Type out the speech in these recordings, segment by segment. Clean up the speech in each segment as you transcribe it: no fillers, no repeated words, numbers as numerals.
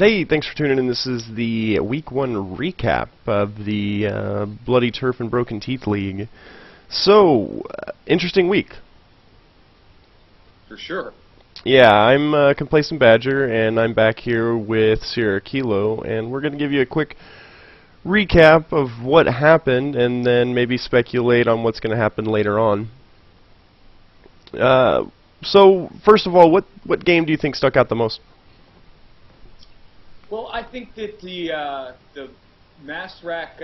Hey, thanks for tuning in. This is the Week 1 recap of the Bloody Turf and Broken Teeth League. So, interesting week. For sure. Yeah, I'm Complacent Badger, and I'm back here with Sierra Kilo, and we're going to give you a quick recap of what happened, and then maybe speculate on what's going to happen later on. So, first of all, what game do you think stuck out the most? Well, I think that the Mass Rack,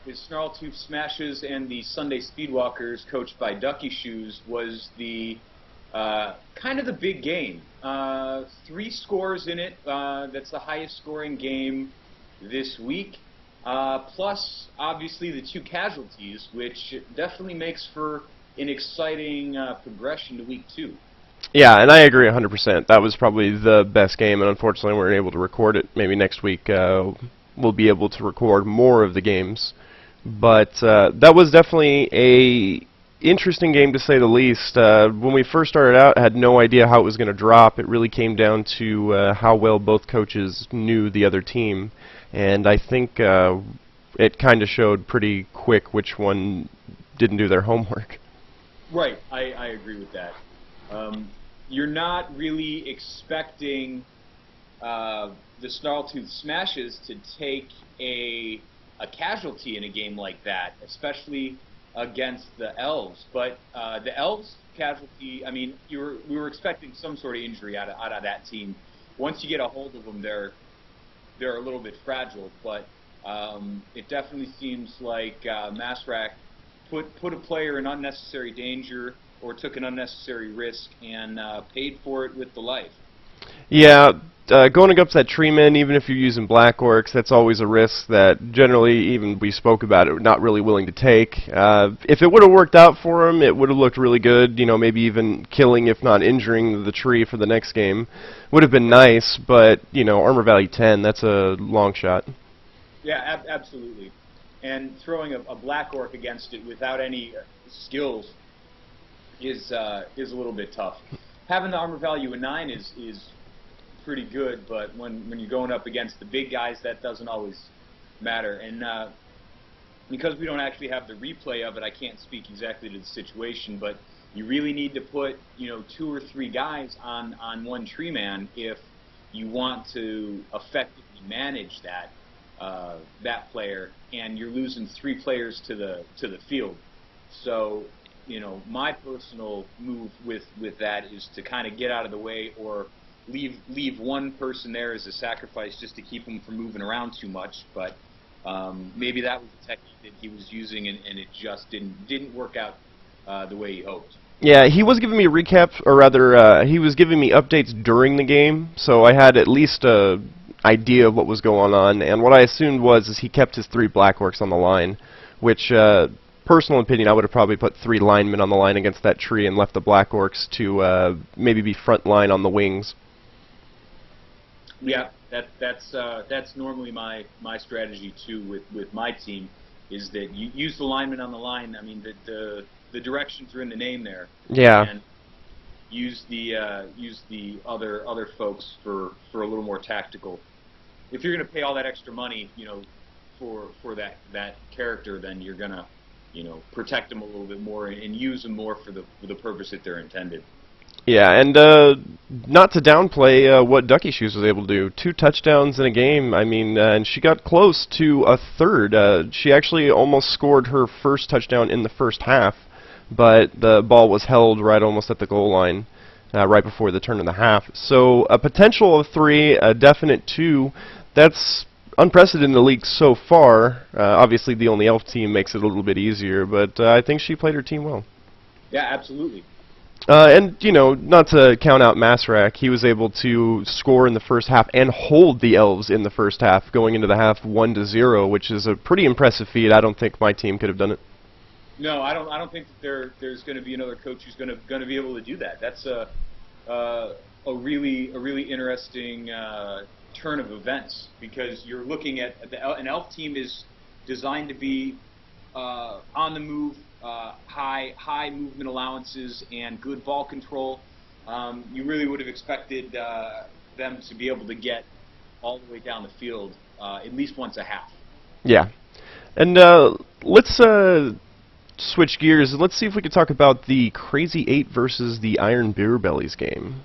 his Snarltooth Smashes, and the Sunday Speedwalkers, coached by Ducky Shoes, was the kind of the big game. 3 scores in it. That's the highest scoring game this week. Plus, obviously, the 2 casualties, which definitely makes for an exciting progression to week 2. Yeah, and I agree 100%. That was probably the best game, and unfortunately we weren't able to record it. Maybe next week we'll be able to record more of the games. But that was definitely a interesting game, to say the least. When we first started out, I had no idea how it was going to drop. It really came down to how well both coaches knew the other team. And I think it kind of showed pretty quick which one didn't do their homework. Right, I agree with that. You're not really expecting the Snarltooth Smashes to take a casualty in a game like that, especially against the Elves. But the Elves casualty, I mean, we were expecting some sort of injury out of that team. Once you get a hold of them, they're a little bit fragile. But it definitely seems like Massrack put a player in unnecessary danger, or took an unnecessary risk and paid for it with the life. Yeah, going up to that Treeman, even if you're using Black Orcs, that's always a risk that generally, even we spoke about it, we're not really willing to take. If it would have worked out for him, it would have looked really good, you know, maybe even killing, if not injuring, the tree for the next game. Would have been nice, but, you know, armor value 10, that's a long shot. Yeah, absolutely. And throwing a Black Orc against it without any skills is a little bit tough. Having the armor value of 9 is pretty good, but when you're going up against the big guys, that doesn't always matter. And because we don't actually have the replay of it, I can't speak exactly to the situation, but you really need to put, you know, 2 or 3 guys on one tree man if you want to effectively manage that player, and you're losing 3 players to the field. So, you know, my personal move with that is to kind of get out of the way, or leave one person there as a sacrifice just to keep him from moving around too much. But maybe that was the technique that he was using, and it just didn't work out the way he hoped. Yeah, he was giving me a recap, or rather, he was giving me updates during the game, so I had at least a idea of what was going on. And what I assumed was he kept his 3 Black Orcs on the line, which, personal opinion, I would have probably put 3 linemen on the line against that tree and left the Black Orcs to maybe be front line on the wings. Yeah, that's normally my strategy too with my team, is that you use the linemen on the line. I mean, the directions are in the name there. Yeah. And use the other folks for a little more tactical. If you're going to pay all that extra money, you know, for that character, then you're gonna, you know, protect them a little bit more and use them more for the purpose that they're intended. Yeah, and not to downplay what Ducky Shoes was able to do. 2 touchdowns in a game, I mean, and she got close to a third. She actually almost scored her first touchdown in the first half, but the ball was held right almost at the goal line right before the turn of the half. So a potential of 3, a definite 2, that's unprecedented in the league so far. Obviously the only elf team makes it a little bit easier, but I think she played her team well. Yeah, absolutely. And, you know, not to count out Massrack, he was able to score in the first half and hold the Elves in the first half, going into the half 1-0, which is a pretty impressive feat. I don't think my team could have done it. No, I don't think that there's going to be another coach who's going to be able to do that. That's a really interesting turn of events, because you're looking at an elf team is designed to be on the move, high movement allowances, and good ball control. You really would have expected them to be able to get all the way down the field at least once a half. Yeah. And let's switch gears. Let's see if we can talk about the Crazy 8 versus the Iron Beer Bellies game.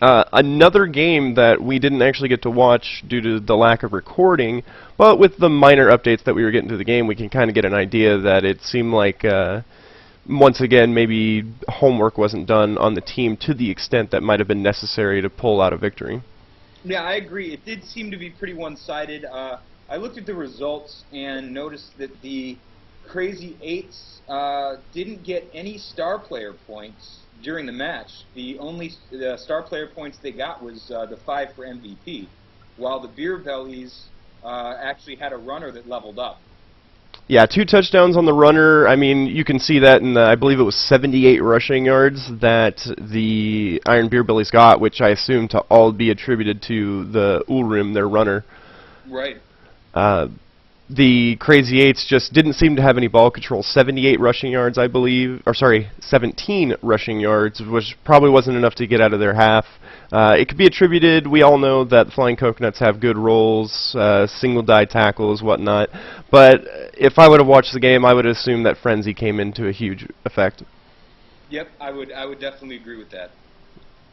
Another game that we didn't actually get to watch due to the lack of recording, but with the minor updates that we were getting to the game, we can kind of get an idea that it seemed like, once again, maybe homework wasn't done on the team to the extent that might have been necessary to pull out a victory. Yeah, I agree. It did seem to be pretty one-sided. I looked at the results and noticed that the Crazy Eights didn't get any star player points during the match. The only star player points they got was the 5 for MVP, while the Beer Bellies actually had a runner that leveled up. Yeah, 2 touchdowns on the runner. I mean, you can see that in the, I believe it was 78 rushing yards that the Iron Beer Bellies got, which I assume to all be attributed to the Ulrim, their runner. Right. The Crazy Eights just didn't seem to have any ball control. 78 rushing yards, I believe, or sorry, 17 rushing yards, which probably wasn't enough to get out of their half. It could be attributed, we all know that the Flying Coconuts have good rolls, single die tackles, whatnot, but if I would have watched the game, I would assume that Frenzy came into a huge effect. Yep, I would definitely agree with that.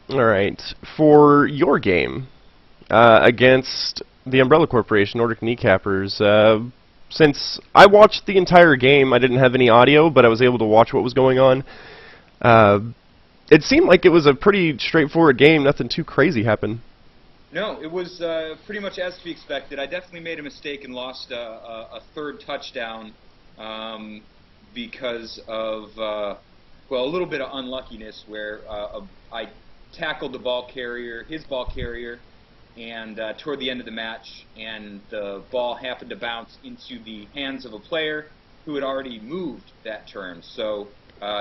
Alright, for your game, against the Umbrella Corporation, Nordic Kneecappers, since I watched the entire game, I didn't have any audio, but I was able to watch what was going on. It seemed like it was a pretty straightforward game, nothing too crazy happened. No, it was pretty much as to be expected. I definitely made a mistake and lost a third touchdown because of, well, a little bit of unluckiness where I tackled the ball carrier, his ball carrier, and toward the end of the match, and the ball happened to bounce into the hands of a player who had already moved that turn. So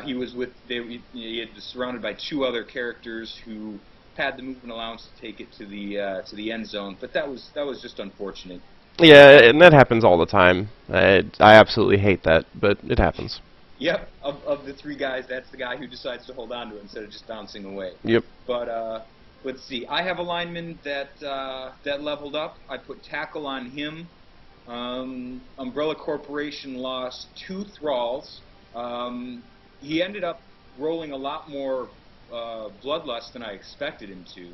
he was he had surrounded by 2 other characters who had the movement allowance to take it to the end zone. But that was just unfortunate. Yeah, and that happens all the time. I absolutely hate that, but it happens. Yep, of the 3 guys, that's the guy who decides to hold on to it instead of just bouncing away. Yep. But let's see. I have a lineman that leveled up. I put tackle on him. Umbrella Corporation lost 2 thralls. He ended up rolling a lot more bloodlust than I expected him to.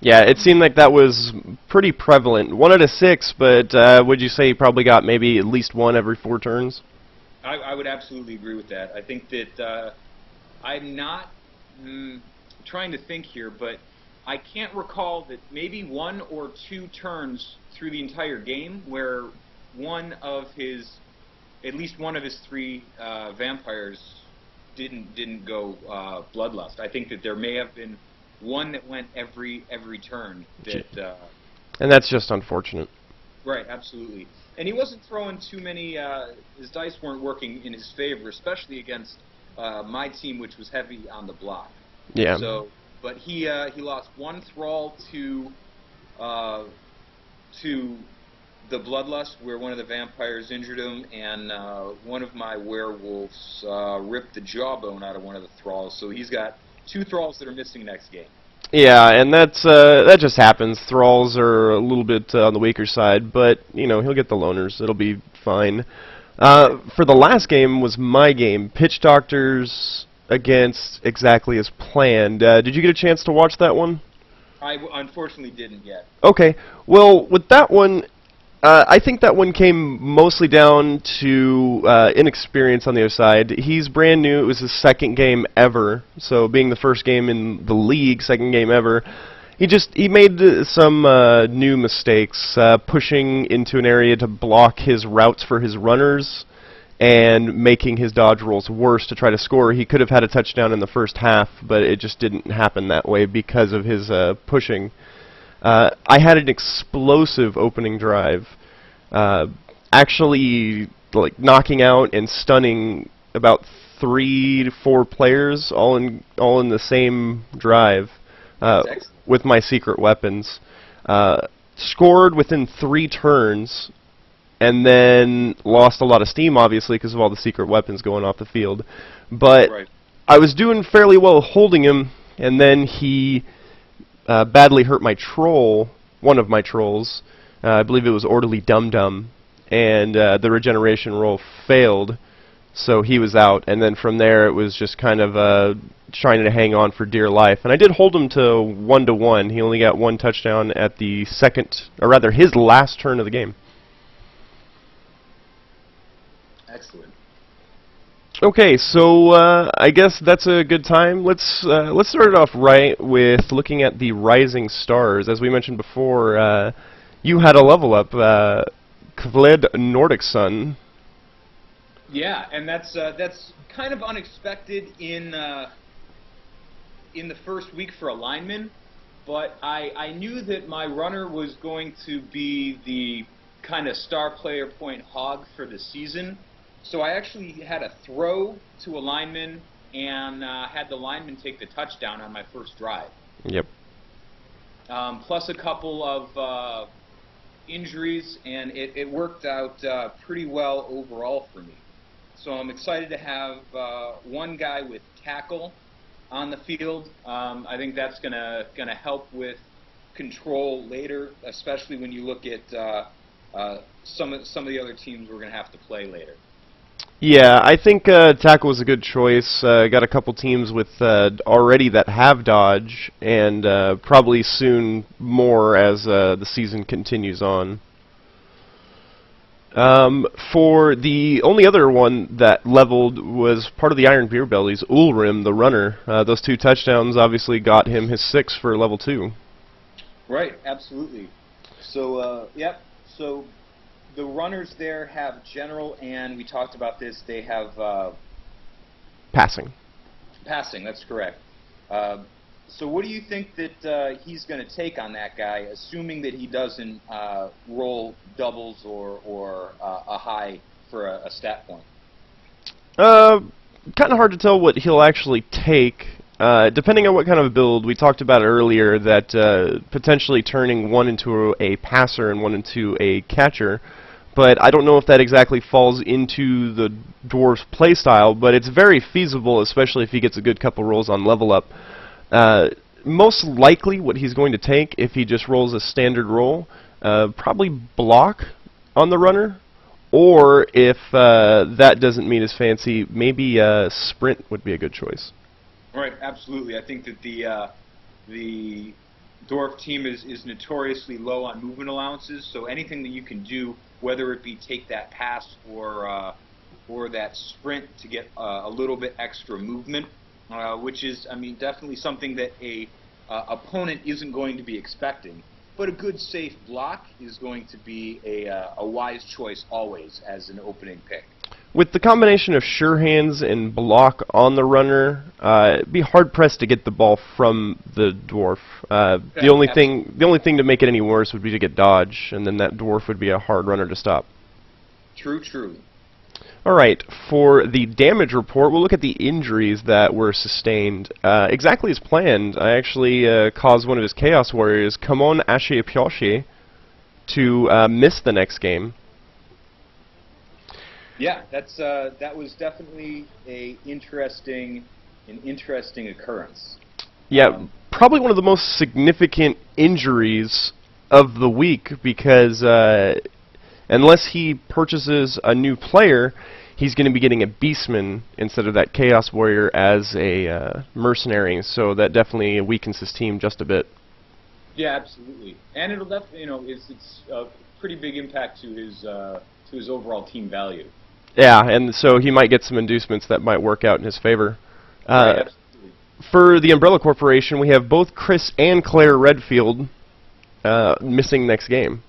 Yeah, it seemed like that was pretty prevalent. 1 out of 6, but would you say he probably got maybe at least 1 every 4 turns? I would absolutely agree with that. I think that I'm not trying to think here, but I can't recall that maybe 1 or 2 turns through the entire game where at least one of his 3 vampires didn't go bloodlust. I think that there may have been 1 that went every turn. And that's just unfortunate. Right, absolutely. And he wasn't throwing too many. His dice weren't working in his favor, especially against my team, which was heavy on the block. Yeah. So, but he lost 1 thrall to the bloodlust, where one of the vampires injured him, and one of my werewolves ripped the jawbone out of one of the thralls. So he's got 2 thralls that are missing next game. Yeah, and that just happens. Thralls are a little bit on the weaker side, but you know he'll get the loners. It'll be fine. For the last game was my game, Pitch Doctors against Exactly as Planned. Did you get a chance to watch that one? I unfortunately didn't yet. Okay. Well, with that one, I think that one came mostly down to inexperience on the other side. He's brand new. It was his 2nd game ever. So being the 1st game in the league, 2nd game ever, he made some new mistakes, pushing into an area to block his routes for his runners and making his dodge rolls worse to try to score. He could have had a touchdown in the first half, but it just didn't happen that way because of his pushing. I had an explosive opening drive, actually like knocking out and stunning about 3 to 4 players all in the same drive with my secret weapons. Scored within 3 turns, and then lost a lot of steam, obviously, because of all the secret weapons going off the field. But Right. I was doing fairly well holding him, and then he badly hurt my troll one of my trolls. I believe it was Orderly Dum Dum, and the regeneration roll failed, so he was out. And then from there, it was just kind of trying to hang on for dear life. And I did hold him to 1-1. He only got one touchdown at the second, or rather, his last turn of the game. Excellent. Okay, so I guess that's a good time. Let's start it off right with looking at the rising stars. As we mentioned before, you had a level up, Kled Nordic Sun. Yeah, and that's kind of unexpected in the first week for a lineman, but I knew that my runner was going to be the kind of star player point hog for the season. So I actually had a throw to a lineman and had the lineman take the touchdown on my first drive. Yep. Plus a couple of injuries, and it worked out pretty well overall for me. So I'm excited to have one guy with tackle on the field. I think that's gonna help with control later, especially when you look at some of the other teams we're gonna have to play later. Yeah, I think tackle was a good choice. Got a couple teams with already that have dodge, and probably soon more as the season continues on. For the only other one that leveled was part of the Iron Beer Bellies, Ulrim, the runner. Those 2 touchdowns obviously got him his 6 for level 2. Right, absolutely. So, yep. So the runners there have general, and we talked about this, they have Passing. Passing, that's correct. So what do you think that he's going to take on that guy, assuming that he doesn't roll doubles or a high for a stat point? Kind of hard to tell what he'll actually take. Depending on what kind of build, we talked about earlier that potentially turning one into a passer and one into a catcher, but I don't know if that exactly falls into the dwarf's playstyle, but it's very feasible, especially if he gets a good couple rolls on level up. Most likely what he's going to take, if he just rolls a standard roll, probably block on the runner, or if that doesn't meet his fancy, maybe sprint would be a good choice. Right, absolutely. I think that the dwarf team is notoriously low on movement allowances, so anything that you can do, whether it be take that pass or that sprint to get a little bit extra movement, which is, I mean, definitely something that a opponent isn't going to be expecting. But a good safe block is going to be a wise choice always as an opening pick. With the combination of sure hands and block on the runner, it'd be hard pressed to get the ball from the dwarf. The only thing to make it any worse would be to get dodge, and then that dwarf would be a hard runner to stop. True, true. Alright, for the damage report, we'll look at the injuries that were sustained. Exactly as planned, I actually caused one of his Chaos Warriors, Kamon Ashe Pyoshi, to miss the next game. Yeah, that was definitely an interesting occurrence. Yeah, probably one of the most significant injuries of the week because unless he purchases a new player, he's going to be getting a Beastman instead of that Chaos Warrior as a mercenary, so that definitely weakens his team just a bit. Yeah, absolutely, and it'll definitely, it's a pretty big impact to his overall team value. Yeah, and so he might get some inducements that might work out in his favor. Right, absolutely. For the Umbrella Corporation, we have both Chris and Claire Redfield missing next game.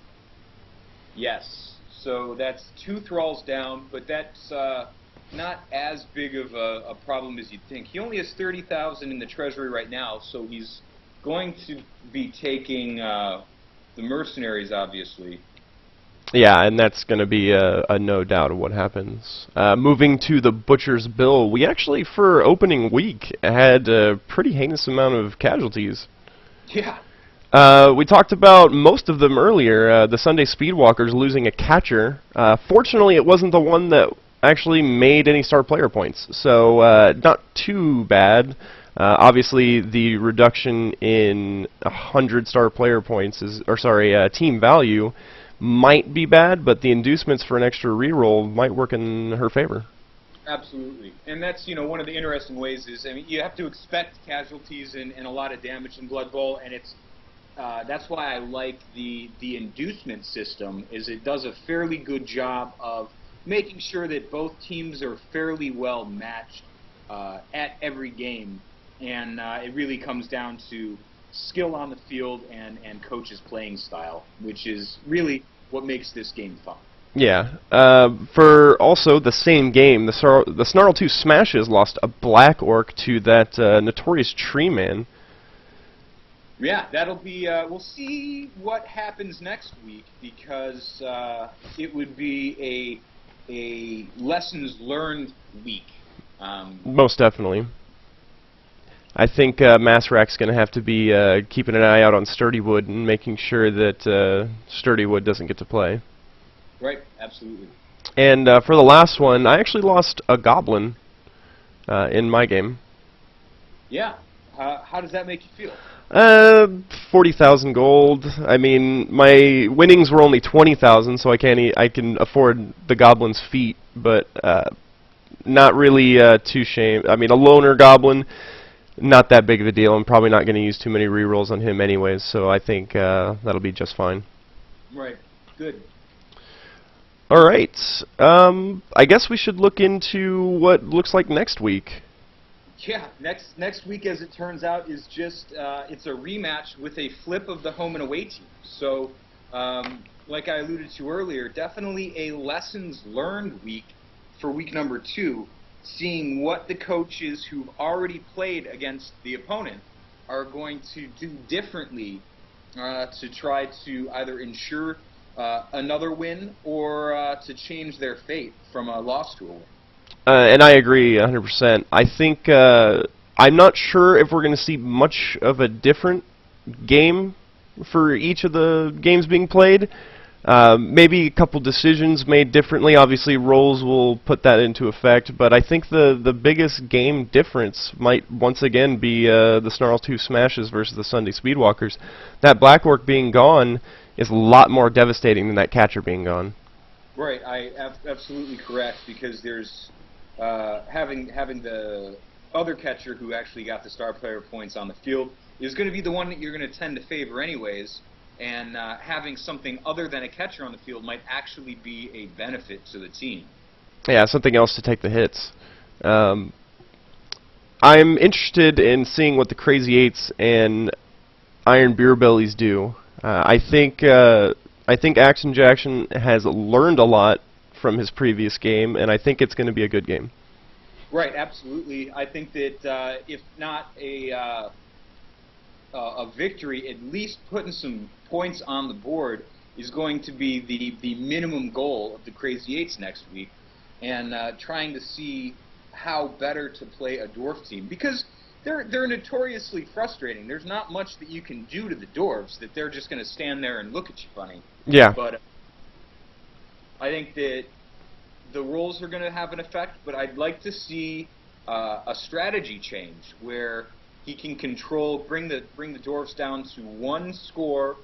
Yes, so that's 2 thralls down, but that's not as big of a problem as you'd think. He only has 30,000 in the treasury right now, so he's going to be taking the mercenaries, obviously. Yeah, and that's going to be a no doubt of what happens. Moving to the Butcher's Bill, we actually, for opening week, had a pretty heinous amount of casualties. Yeah. We talked about most of them earlier, the Sunday Speedwalkers losing a catcher. Fortunately, it wasn't the one that actually made any star player points, so not too bad. Obviously, the reduction in 100 star player points team value might be bad, but the inducements for an extra reroll might work in her favor. Absolutely, and that's one of the interesting ways is you have to expect casualties and a lot of damage in Blood Bowl, and that's why I like the inducement system. Is it does a fairly good job of making sure that both teams are fairly well matched at every game. And it really comes down to skill on the field and coach's playing style, which is really what makes this game fun. Yeah. For also the same game, the Snarl 2 Smashes lost a Black Orc to that notorious Tree Man. Yeah, that'll be. We'll see what happens next week, because it would be a lessons learned week. Most definitely. I think Masrak's going to have to be keeping an eye out on Sturdywood and making sure that Sturdywood doesn't get to play. Right, absolutely. And for the last one, I actually lost a Goblin in my game. Yeah. How does that make you feel? 40,000 gold. I mean, my winnings were only 20,000, so I can afford the Goblin's feat, but not really too shamed. I mean, a loner Goblin, not that big of a deal. I'm probably not going to use too many rerolls on him anyways, so I think that'll be just fine. Right. Good. All right. I guess we should look into what looks like next week. Yeah, next week, as it turns out, is just it's a rematch with a flip of the home and away team. So, like I alluded to earlier, definitely a lessons learned week for week number 2. Seeing what the coaches who've already played against the opponent are going to do differently to try to either ensure another win or to change their fate from a loss to a win. And I agree 100%. I think I'm not sure if we're going to see much of a different game for each of the games being played. Maybe a couple decisions made differently. Obviously, roles will put that into effect, but I think the biggest game difference might once again be the Snarl 2 Smashes versus the Sunday Speedwalkers. That Black Orc being gone is a lot more devastating than that catcher being gone. Right, absolutely correct, because there's having the other catcher who actually got the star player points on the field is going to be the one that you're going to tend to favor anyways. And having something other than a catcher on the field might actually be a benefit to the team. Yeah, something else to take the hits. I'm interested in seeing what the Crazy Eights and Iron Beer Bellies do. I think Action Jackson has learned a lot from his previous game, and I think it's going to be a good game. Right, absolutely. I think that if not a victory, at least putting some points on the board is going to be the minimum goal of the Crazy Eights next week, and trying to see how better to play a dwarf team, because they're notoriously frustrating. There's not much that you can do to the dwarves that they're just going to stand there and look at you funny. Yeah. But I think that the roles are going to have an effect, but I'd like to see a strategy change where he can bring the dwarves down to 1 score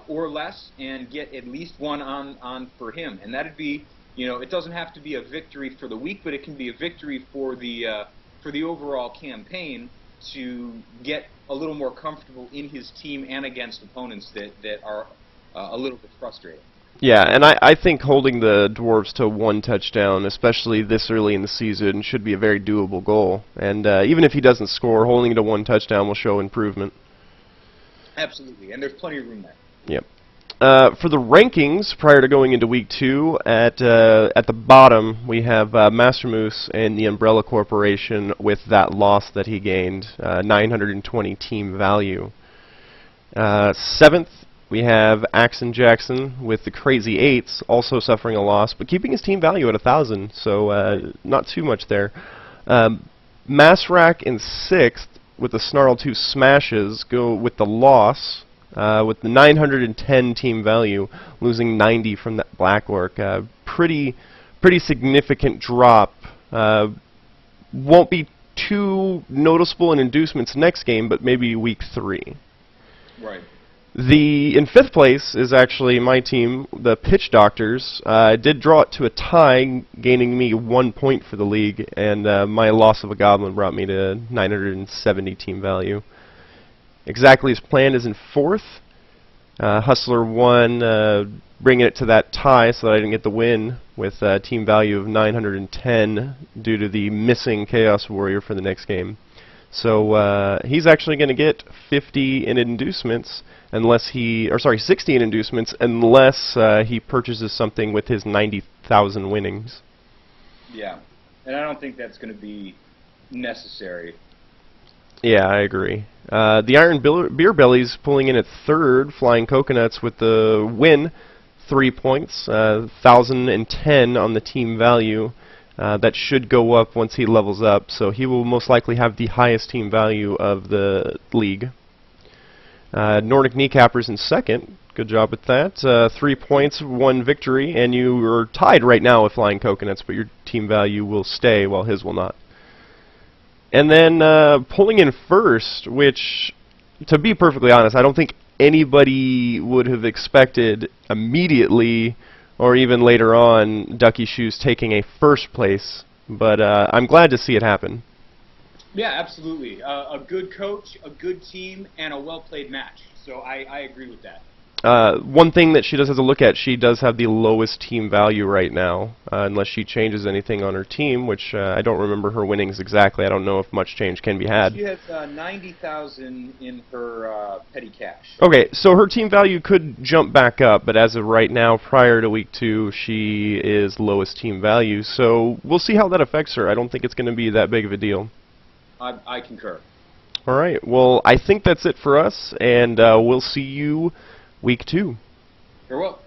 or less, and get at least 1 on for him. And that'd be, it doesn't have to be a victory for the week, but it can be a victory for the overall campaign, to get a little more comfortable in his team and against opponents that are a little bit frustrating. Yeah, and I think holding the Dwarves to 1 touchdown, especially this early in the season, should be a very doable goal. And even if he doesn't score, holding it to 1 touchdown will show improvement. Absolutely, and there's plenty of room there. Yep. For the rankings, prior to going into Week 2, at the bottom, we have Master Moose and the Umbrella Corporation with that loss that he gained, 920 team value. 7th, we have Axon Jackson with the Crazy Eights, also suffering a loss, but keeping his team value at 1,000, so not too much there. Masrak in 6th with the Snarl 2 Smashes go with the loss, with the 910 team value, losing 90 from that Black Orc. Pretty significant drop. Won't be too noticeable in inducements next game, but maybe week 3. Right. In 5th place is actually my team, the Pitch Doctors. I did draw it to a tie, gaining me 1 point for the league, and my loss of a goblin brought me to 970 team value. Exactly as planned is in 4th. Hustler won, bringing it to that tie so that I didn't get the win with a team value of 910 due to the missing Chaos Warrior for the next game. So he's actually going to get 50 in inducements unless 60 in inducements unless he purchases something with his 90,000 winnings. Yeah, and I don't think that's going to be necessary. Yeah, I agree. The Iron Beer Bellies pulling in at 3rd, Flying Coconuts with the win, 3 points, 1,010 on the team value. That should go up once he levels up, so he will most likely have the highest team value of the league. Nordic Kneecappers in 2nd. Good job with that. 3 points, 1 victory, and you are tied right now with Flying Coconuts, but your team value will stay while his will not. And then pulling in 1st, which, to be perfectly honest, I don't think anybody would have expected immediately or even later on Ducky Shoes taking a 1st place, but I'm glad to see it happen. Yeah, absolutely. A good coach, a good team, and a well-played match. So I agree with that. One thing that she does have to look at, she does have the lowest team value right now, unless she changes anything on her team, which I don't remember her winnings exactly. I don't know if much change can be had. She has 90,000 in her petty cash. Okay, so her team value could jump back up, but as of right now, prior to week 2, she is lowest team value. So we'll see how that affects her. I don't think it's going to be that big of a deal. I concur. All right, well, I think that's it for us, and we'll see you week 2. Farewell.